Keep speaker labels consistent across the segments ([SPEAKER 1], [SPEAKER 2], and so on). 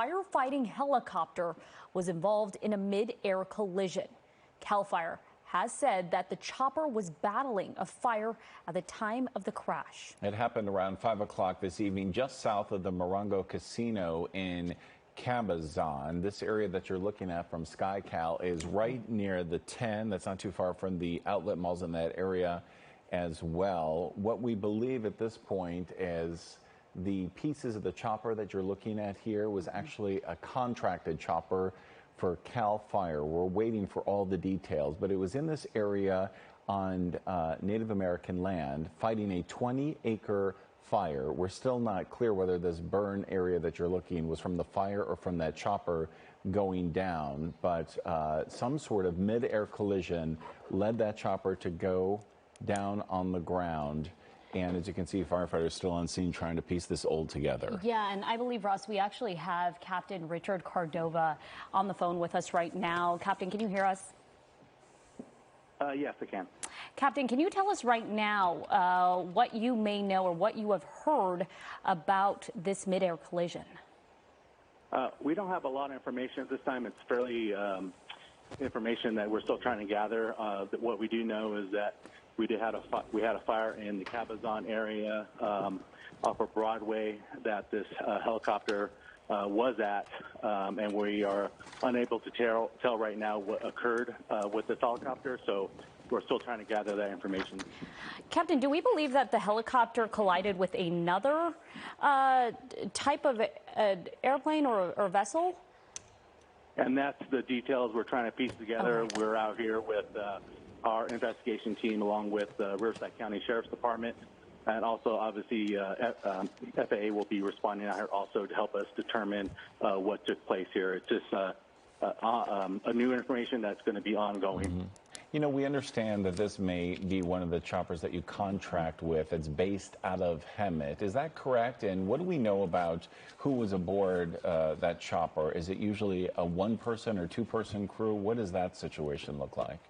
[SPEAKER 1] firefighting helicopter was involved in a mid-air collision. Calfire has said that the chopper was battling a fire at the time of the crash.
[SPEAKER 2] It happened around 5 o'clock this evening, just south of the Morongo Casino in Cabazon. This area that you're looking at from SkyCal is right near the 10. That's not too far from the outlet malls in that area as well. What we believe at this point is the pieces of the chopper that you're looking at here was actually a contracted chopper for Calfire. We're waiting for all the details, but it was in this area on Native American land fighting a 20-acre fire. We're still not clear whether this burn area that you're looking was from the fire or from that chopper going down, but some sort of mid-air collision led that chopper to go down on the ground. And as you can see, firefighters still on scene trying to piece this all together.
[SPEAKER 1] Yeah, and I believe, Ross, we actually have Captain Richard Cordova on the phone with us right now. Captain, can you hear us?
[SPEAKER 3] Yes, I can.
[SPEAKER 1] Captain, can you tell us right now what you may know or what you have heard about this mid-air collision?
[SPEAKER 3] We don't have a lot of information at this time. It's fairly information that we're still trying to gather. What we do know is that we had a fire in the Cabazon area off of Broadway that this helicopter was at, and we are unable to tell right now what occurred with this helicopter, so we're still trying to gather that information.
[SPEAKER 1] Captain, do we believe that the helicopter collided with another type of airplane or vessel?
[SPEAKER 3] And that's the details we're trying to piece together. Okay. We're out here with our investigation team along with Riverside County Sheriff's Department, and also obviously FAA will be responding out here also to help us determine what took place here. It's just a new information that's going to be ongoing.
[SPEAKER 2] Mm-hmm. You know, we understand that this may be one of the choppers that you contract with. It's based out of Hemet. Is that correct? And what do we know about who was aboard that chopper? Is it usually a one-person or two-person crew? What does that situation look like?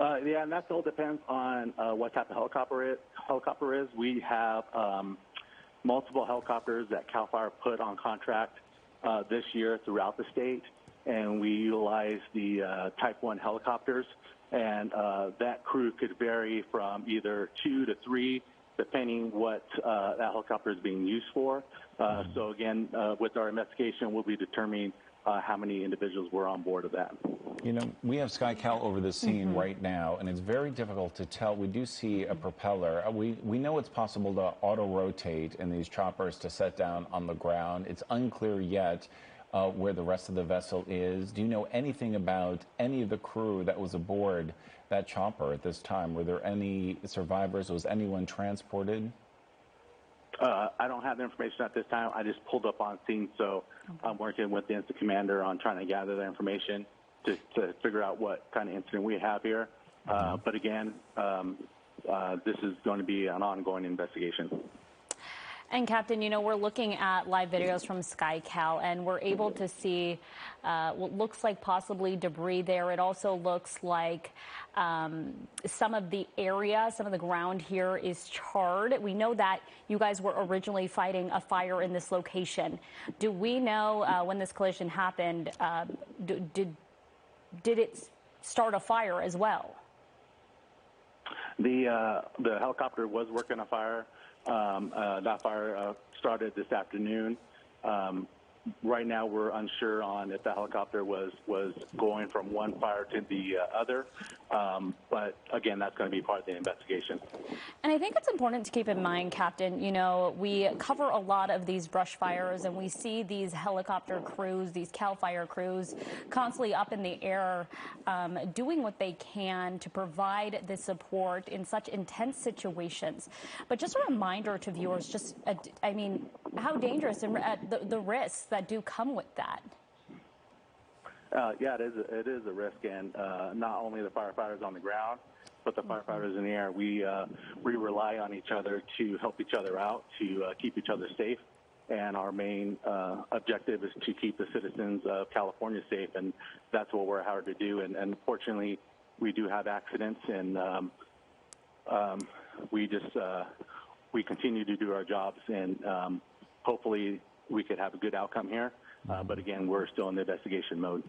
[SPEAKER 3] Yeah, and that all depends on what type of helicopter is. We have multiple helicopters that CAL FIRE put on contract this year throughout the state, and we utilize the Type 1 helicopters, and that crew could vary from either 2 to 3, depending what that helicopter is being used for. So again, with our investigation, we'll be determining how many individuals were on board of that.
[SPEAKER 2] You know, we have SkyCal over the scene right now, and it's very difficult to tell. We do see a propeller. We know it's possible to auto-rotate in these choppers to set down on the ground. It's unclear yet where the rest of the vessel is. Do you know anything about any of the crew that was aboard that chopper at this time? Were there any survivors? Was anyone transported?
[SPEAKER 3] I don't have the information at this time. I just pulled up on scene, so I'm working with the incident commander on trying to gather the information to figure out what kind of incident we have here. But again, this is going to be an ongoing investigation.
[SPEAKER 1] And Captain, you know, we're looking at live videos from SkyCal, and we're able to see what looks like possibly debris there. It also looks like some of the area, some of the ground here is charred. We know that you guys were originally fighting a fire in this location. Do we know when this collision happened, did it start a fire as well?
[SPEAKER 3] The helicopter was working a fire. That fire started this afternoon. Right now, we're unsure on if the helicopter was going from one fire to the other. But again, that's going to be part of the investigation.
[SPEAKER 1] And I think it's important to keep in mind, Captain, you know, we cover a lot of these brush fires, and we see these helicopter crews, these CAL FIRE crews, constantly up in the air, doing what they can to provide the support in such intense situations. But just a reminder to viewers, just, I mean, how dangerous and the risks that do come with that.
[SPEAKER 3] Yeah, it is a risk, and not only the firefighters on the ground, but the firefighters in the air. We rely on each other to help each other out, to keep each other safe, and our main objective is to keep the citizens of California safe, and that's what we're hired to do. And unfortunately, we do have accidents, and we continue to do our jobs, and hopefully we could have a good outcome here. But again, we're still in the investigation mode.